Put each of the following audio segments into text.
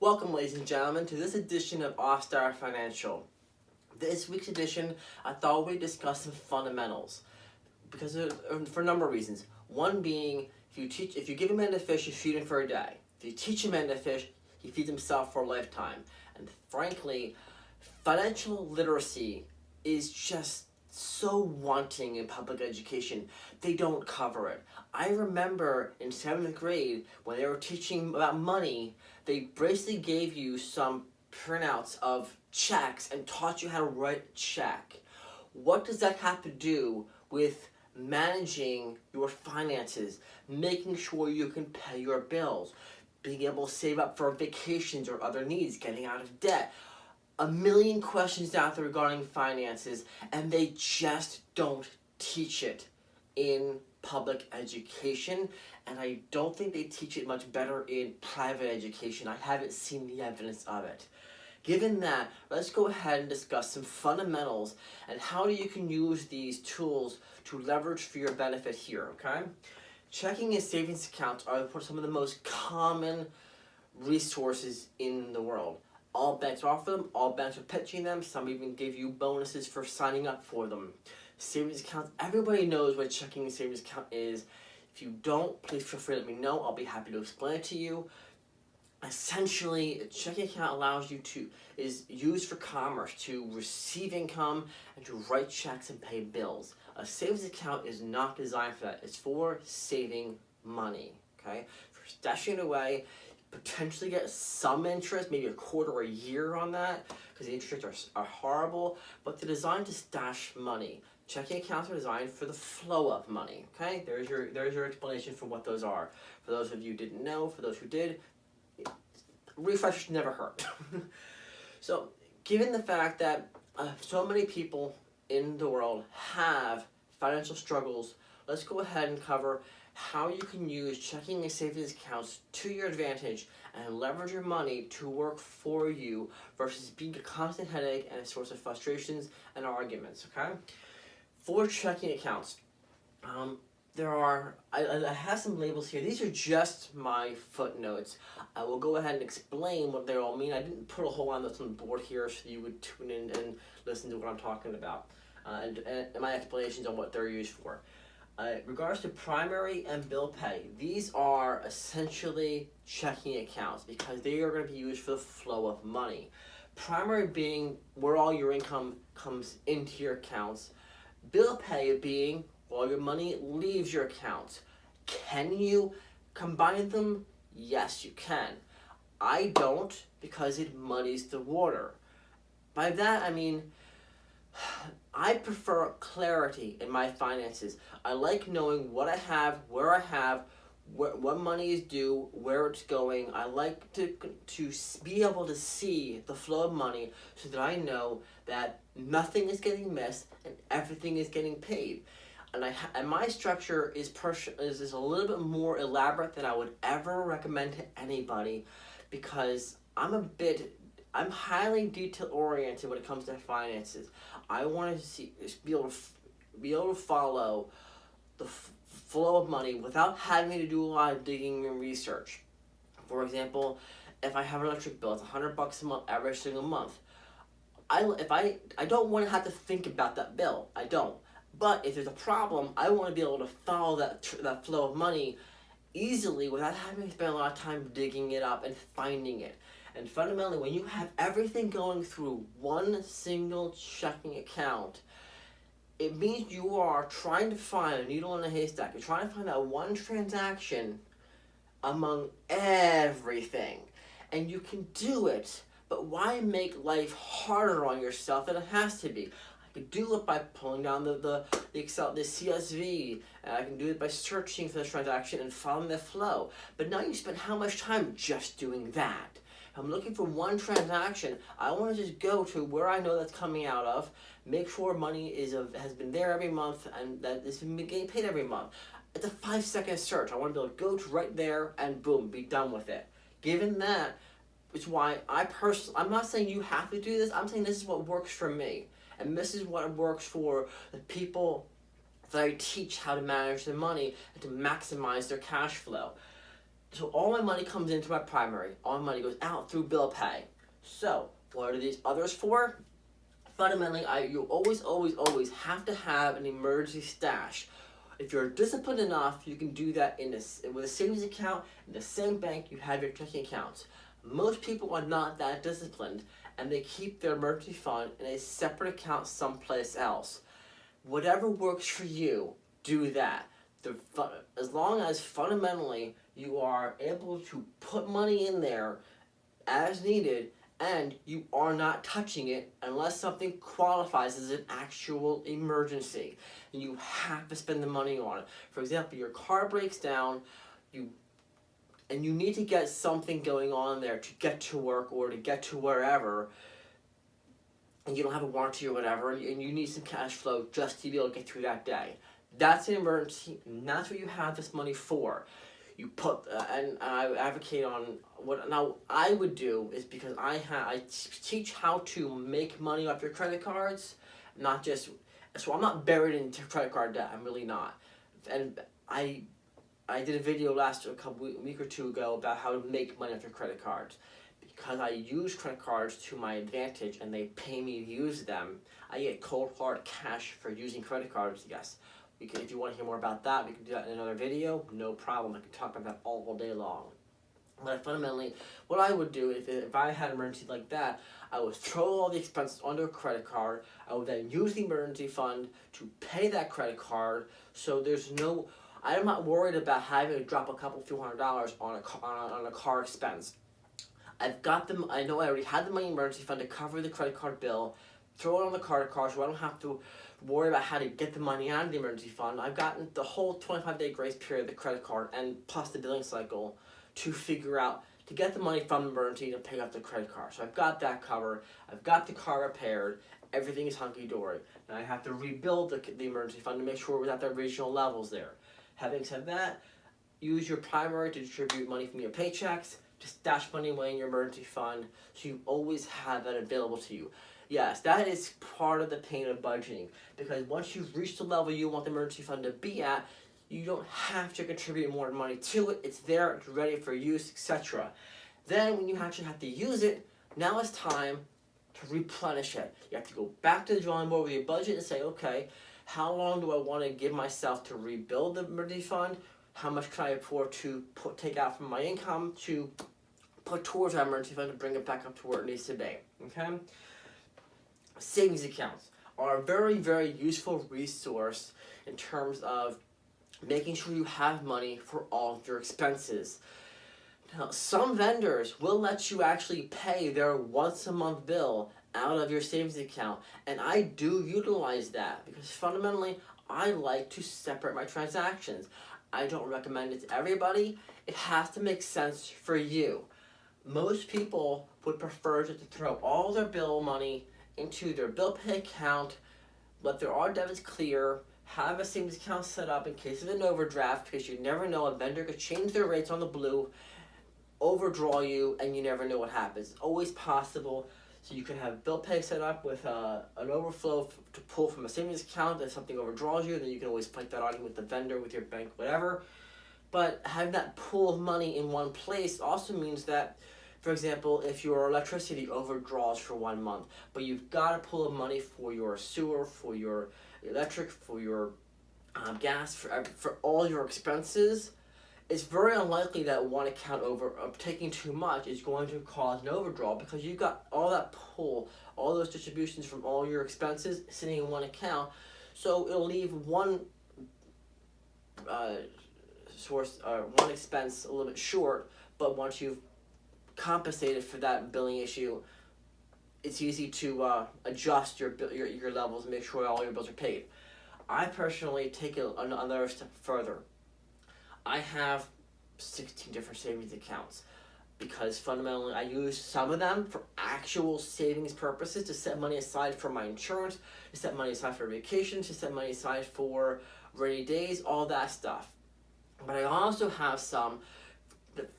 Welcome, ladies and gentlemen, to this edition of Ausdauer Financial. This week's edition, I thought we'd discuss some fundamentals for a number of reasons. One being, if you give a man a fish, you feed him for a day. If you teach a man to fish, he feeds himself for a lifetime. And frankly, financial literacy is just so wanting in public education. They don't cover it. I remember in 7th grade when they were teaching about money, they basically gave you some printouts of checks and taught you how to write a check. What does that have to do with managing your finances, making sure you can pay your bills, being able to save up for vacations or other needs, getting out of debt? A million questions out there regarding finances, and they just don't teach it in public education, and I don't think they teach it much better in private education. I haven't seen the evidence of it. Given that, let's go ahead and discuss some fundamentals and how you can use these tools to leverage for your benefit here, okay? Checking and savings accounts are some of the most common resources in the world. All banks offer them, all banks are pitching them, some even give you bonuses for signing up for them. Savings accounts, everybody knows what a checking and savings account is. If you don't, please feel free to let me know. I'll be happy to explain it to you. Essentially, a checking account is used for commerce, to receive income and to write checks and pay bills. A savings account is not designed for that. It's for saving money, okay? For stashing it away, potentially get some interest, maybe a quarter or a year on that, because the interest rates are horrible, but they're designed to stash money. Checking accounts are designed for the flow of money, okay? There's your explanation for what those are. For those of you who didn't know, for those who did, refreshers never hurt. So, given the fact that so many people in the world have financial struggles, let's go ahead and cover how you can use checking and savings accounts to your advantage and leverage your money to work for you versus being a constant headache and a source of frustrations and arguments, okay? For checking accounts, I have some labels here. These are just my footnotes. I will go ahead and explain what they all mean. I didn't put a whole lot of this on the board here so you would tune in and listen to what I'm talking about and my explanations on what they're used for. Regards to primary and bill pay, these are essentially checking accounts because they are going to be used for the flow of money. Primary being where all your income comes into your accounts. Bill pay being all your money leaves your accounts. Can you combine them? Yes, you can. I don't because it muddies the water. By that I mean I prefer clarity in my finances. I like knowing what I have, where I have, what money is due, where it's going. I like to be able to see the flow of money so that I know that nothing is getting missed and everything is getting paid. And my structure is a little bit more elaborate than I would ever recommend to anybody because I'm highly detail oriented when it comes to finances. I want to be able to follow the flow of money without having to do a lot of digging and research. For example, if I have an electric bill, it's $100 a month every single month. I don't want to have to think about that bill. I don't. But if there's a problem, I want to be able to follow that flow of money easily without having to spend a lot of time digging it up and finding it. And fundamentally, when you have everything going through one single checking account, it means you are trying to find a needle in a haystack. You're trying to find that one transaction among everything. And you can do it, but why make life harder on yourself than it has to be? I can do it by pulling down the CSV, and I can do it by searching for the transaction and following the flow. But now you spend how much time just doing that? If I'm looking for one transaction, I want to just go to where I know that's coming out of, make sure money has been there every month and that it's been getting paid every month. It's a 5-second search. I want to be able to go to right there and boom, be done with it. Given that, it's why I'm not saying you have to do this, I'm saying this is what works for me. And this is what works for the people that I teach how to manage their money and to maximize their cash flow. So all my money comes into my primary. All my money goes out through bill pay. So what are these others for? Fundamentally, you always have to have an emergency stash. If you're disciplined enough, you can do that with a savings account in the same bank you have your checking accounts. Most people are not that disciplined, and they keep their emergency fund in a separate account someplace else. Whatever works for you, do that. As long as fundamentally you are able to put money in there as needed, and you are not touching it unless something qualifies as an actual emergency, and you have to spend the money on it. For example, your car breaks down, and you need to get something going on there to get to work or to get to wherever, and you don't have a warranty or whatever, and you need some cash flow just to be able to get through that day. That's an emergency, and that's what you have this money for. You put, and I advocate on what now I would do is, because I teach how to make money off your credit cards, not just, so I'm not buried in credit card debt. I'm really not. And I did a video week or two ago about how to make money off your credit cards. Because I use credit cards to my advantage and they pay me to use them, I get cold hard cash for using credit cards. Yes. If you want to hear more about that, we can do that in another video. No problem. I can talk about that all day long. But fundamentally, what I would do if I had an emergency like that, I would throw all the expenses onto a credit card. I would then use the emergency fund to pay that credit card. So I'm not worried about having to drop few $100 on a car expense. I've got them. I know I already had the money in the emergency fund to cover the credit card bill. Throw it on the card so I don't have to worry about how to get the money out of the emergency fund. I've gotten the whole 25-day grace period of the credit card and plus the billing cycle to figure out to get the money from the emergency to pay off the credit card. So I've got that covered. I've got the car repaired. Everything is hunky-dory. Now I have to rebuild the emergency fund to make sure we're at the original levels there. Having said that, use your primary to distribute money from your paychecks, to stash money away in your emergency fund, so you always have that available to you. Yes, that is part of the pain of budgeting, because once you've reached the level you want the emergency fund to be at, you don't have to contribute more money to it. It's there, it's ready for use, etc. Then when you actually have to use it, now it's time to replenish it. You have to go back to the drawing board with your budget and say, okay, how long do I want to give myself to rebuild the emergency fund? How much can I afford to take out from my income to put towards that emergency fund to bring it back up to where it needs to be? Okay? Savings accounts are a very, very useful resource in terms of making sure you have money for all of your expenses. Now, some vendors will let you actually pay their once-a-month bill out of your savings account, and I do utilize that because fundamentally I like to separate my transactions. I don't recommend it to everybody. It has to make sense for you. Most people would prefer to throw all their bill money into their bill pay account, let their all debits clear, have a savings account set up in case of an overdraft, because you never know, a vendor could change their rates on the blue, overdraw you, and you never know what happens. It's always possible. So you can have bill pay set up with an overflow to pull from a savings account if something overdraws you. Then you can always fight that argument with the vendor, with your bank, whatever. But having that pool of money in one place also means that, for example, if your electricity overdraws for 1 month, but you've got a pool of money for your sewer, for your electric, for your gas, for all your expenses, it's very unlikely that one account taking too much is going to cause an overdraw, because you've got all that pool, all those distributions from all your expenses sitting in one account. So it'll leave one one expense a little bit short, but once you've compensated for that billing issue, it's easy to adjust your levels and make sure all your bills are paid. I personally take it another step further. I have 16 different savings accounts because fundamentally I use some of them for actual savings purposes, to set money aside for my insurance, to set money aside for vacations, to set money aside for rainy days, all that stuff. But I also have some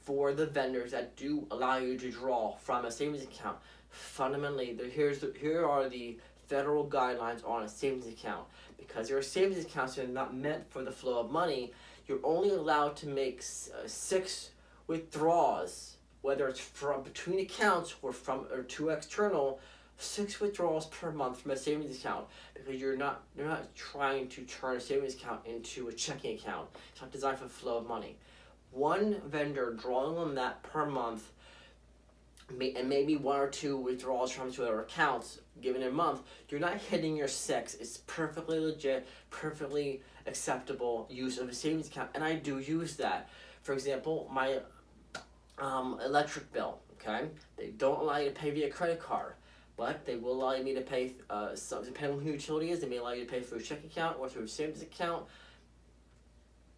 for the vendors that do allow you to draw from a savings account. Fundamentally, here are the federal guidelines on a savings account. Because your savings accounts are not meant for the flow of money, you're only allowed to make 6 withdrawals, whether it's from between accounts or to external, 6 withdrawals per month from a savings account, because you're not trying to turn a savings account into a checking account. It's not designed for the flow of money. One vendor drawing on that per month, and maybe 1 or 2 withdrawals from two other accounts given a month, you're not hitting your 6. It's perfectly legit, perfectly acceptable use of a savings account, and I do use that. For example, my electric bill, okay? They don't allow you to pay via credit card, but they will allow me to pay, depending on who your utility is, they may allow you to pay through a checking account or through a savings account.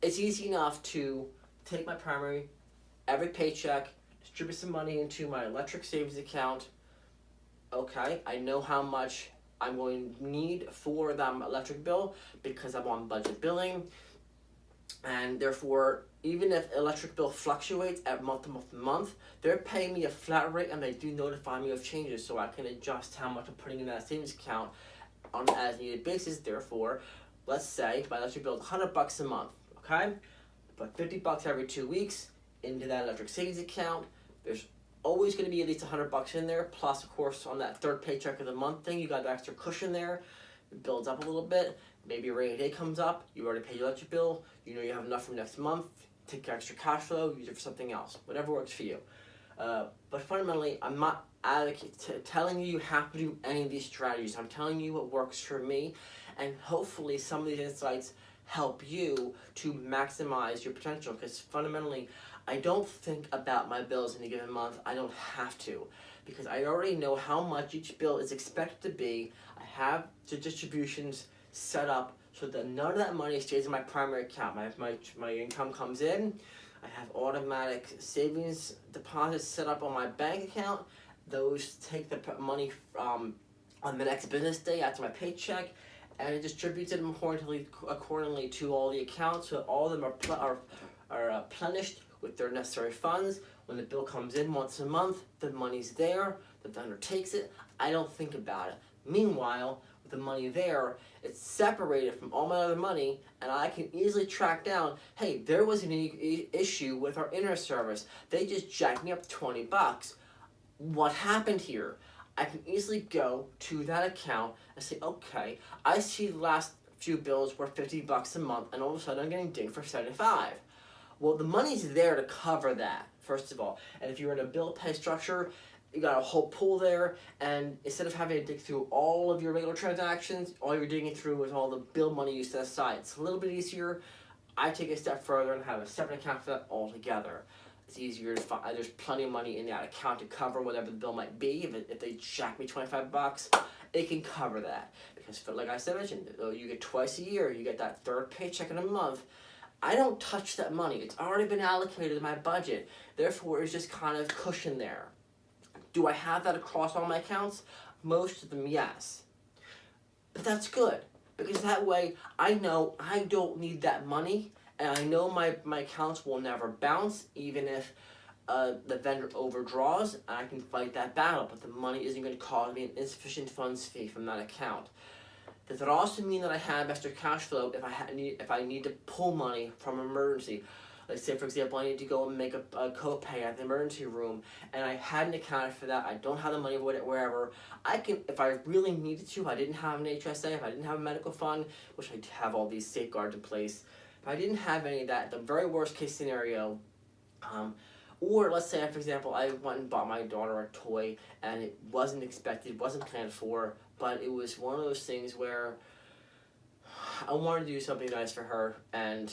It's easy enough to take my primary, every paycheck, distribute some money into my electric savings account. Okay, I know how much I'm going to need for that electric bill because I'm on budget billing, and therefore, even if electric bill fluctuates at month to month, they're paying me a flat rate, and they do notify me of changes, so I can adjust how much I'm putting in that savings account on an as-needed basis. Therefore, let's say my electric bill is $100 a month. Okay, put $50 every 2 weeks into that electric savings account. There's always going to be at least $100 in there, plus of course on that third paycheck of the month thing, you got an extra cushion there. It builds up a little bit. Maybe a rainy day comes up, you already paid your electric bill, you know you have enough for next month, take your extra cash flow, use it for something else, whatever works for you. But fundamentally, I'm not telling you have to do any of these strategies. I'm telling you what works for me, and hopefully some of these insights help you to maximize your potential, because fundamentally, I don't think about my bills in a given month. I don't have to, because I already know how much each bill is expected to be. I have the distributions set up so that none of that money stays in my primary account. My income comes in. I have automatic savings deposits set up on my bank account. Those take the money on the next business day after my paycheck, and it distributes it accordingly to all the accounts, so all of them are replenished with their necessary funds. When the bill comes in once a month, the money's there, the vendor takes it, I don't think about it. Meanwhile, with the money there, it's separated from all my other money, and I can easily track down, hey, there was an issue with our internet service. They just jacked me up $20. What happened here? I can easily go to that account and say, okay, I see the last few bills were $50 a month, and all of a sudden I'm getting dinged for $75. Well, the money's there to cover that, first of all. And if you're in a bill pay structure, you got a whole pool there, and instead of having to dig through all of your regular transactions, all you're digging through is all the bill money you set aside. It's a little bit easier. I take a step further and have a separate account for that altogether. It's easier to find. There's plenty of money in that account to cover whatever the bill might be. If they jack me $25, it can cover that. Because, like I said, mentioned, you get twice a year, you get that third paycheck in a month. I don't touch that money. It's already been allocated in my budget. Therefore, it's just kind of cushion there. Do I have that across all my accounts? Most of them, yes. But that's good, because that way I know I don't need that money, and I know my accounts will never bounce, even if the vendor overdraws. I can fight that battle, but the money isn't going to cause me an insufficient funds fee from that account. Does it also mean that I have extra cash flow if I need to pull money from an emergency? Let's say, for example, I need to go and make a co-pay at the emergency room, and I hadn't accounted for that. I don't have the money wherever. I can, if I really needed to, if I didn't have an HSA, if I didn't have a medical fund, which I have all these safeguards in place, if I didn't have any of that, the very worst case scenario, or let's say, for example, I went and bought my daughter a toy, and it wasn't expected, wasn't planned for, but it was one of those things where I wanted to do something nice for her, and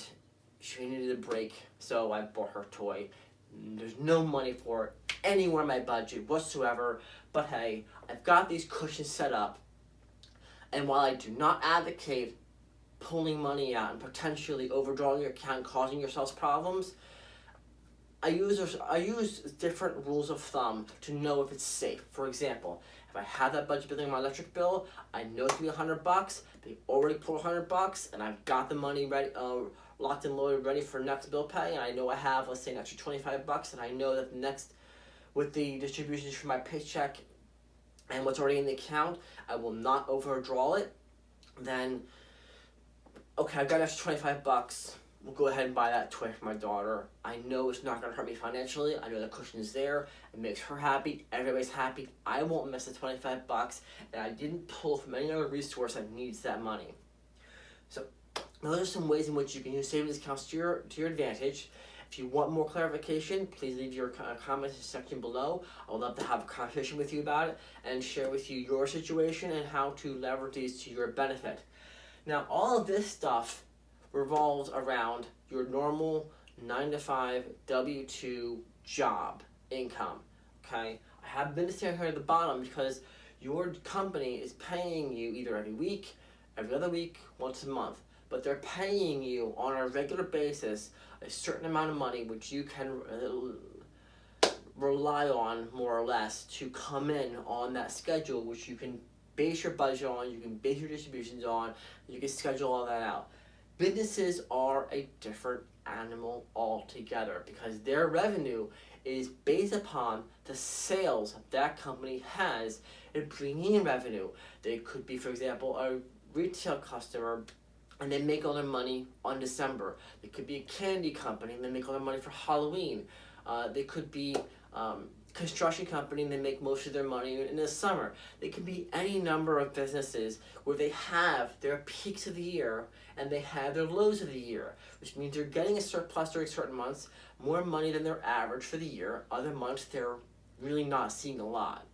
she needed a break, so I bought her a toy. There's no money for it anywhere in my budget whatsoever, but hey, I've got these cushions set up, and while I do not advocate pulling money out and potentially overdrawing your account, causing yourselves problems, I use different rules of thumb to know if it's safe. For example, if I have that budget billing on my electric bill, I know it's gonna be $100. They already pulled $100, and I've got the money ready, locked and loaded, ready for next bill pay, and I know I have, let's say, an extra $25, and I know that next, with the distributions from my paycheck and what's already in the account, I will not overdraw it. Then, okay, I've got an extra $25. will go ahead and buy that toy for my daughter. I know it's not going to hurt me financially. I know the cushion is there. It makes her happy. Everybody's happy. I won't miss the $25, and I didn't pull from any other resource that needs that money. So those are some ways in which you can use savings accounts to your advantage. If you want more clarification, please leave your comments section below. I would love to have a conversation with you about it and share with you your situation and how to leverage these to your benefit. Now, all of this stuff revolves around your normal 9-to-5 W-2 job income, okay? I have been here at the bottom because your company is paying you either every week, every other week, once a month, but they're paying you on a regular basis a certain amount of money which you can rely on, more or less, to come in on that schedule, which you can base your budget on, you can base your distributions on, you can schedule all that out. Businesses are a different animal altogether because their revenue is based upon the sales that company has in bringing in revenue. They could be, for example, a retail customer and they make all their money on December. They could be a candy company and they make all their money for Halloween. They could be construction company and they make most of their money in the summer. They can be any number of businesses where they have their peaks of the year and they have their lows of the year, which means they're getting a surplus during certain months, more money than their average for the year. Other months they're really not seeing a lot.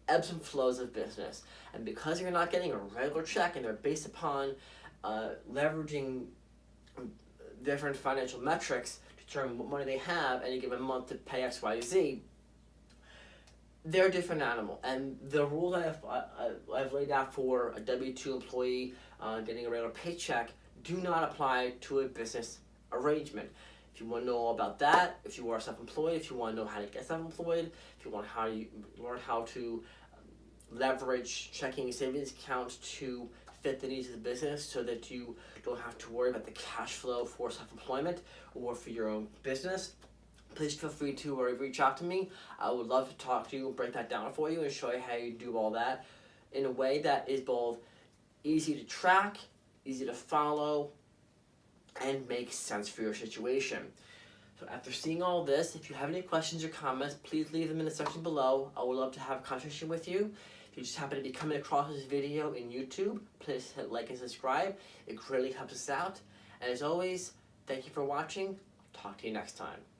Ebbs and flows of business. And because you're not getting a regular check and they're based upon leveraging different financial metrics to determine what money they have any given month to pay X, Y, Z, they're a different animal. And the rules I've laid out for a W-2 employee getting a regular paycheck do not apply to a business arrangement. If you want to know all about that, if you are self-employed, if you want to know how to get self-employed, if you want to learn how to leverage checking and savings accounts to fit the needs of the business so that you don't have to worry about the cash flow for self-employment or for your own business, please feel free to reach out to me. I would love to talk to you and break that down for you and show you how you do all that in a way that is both easy to track, easy to follow, and makes sense for your situation. So after seeing all this, if you have any questions or comments, please leave them in the section below. I would love to have a conversation with you. If you just happen to be coming across this video in YouTube, please hit like and subscribe. It greatly helps us out. And as always, thank you for watching. I'll talk to you next time.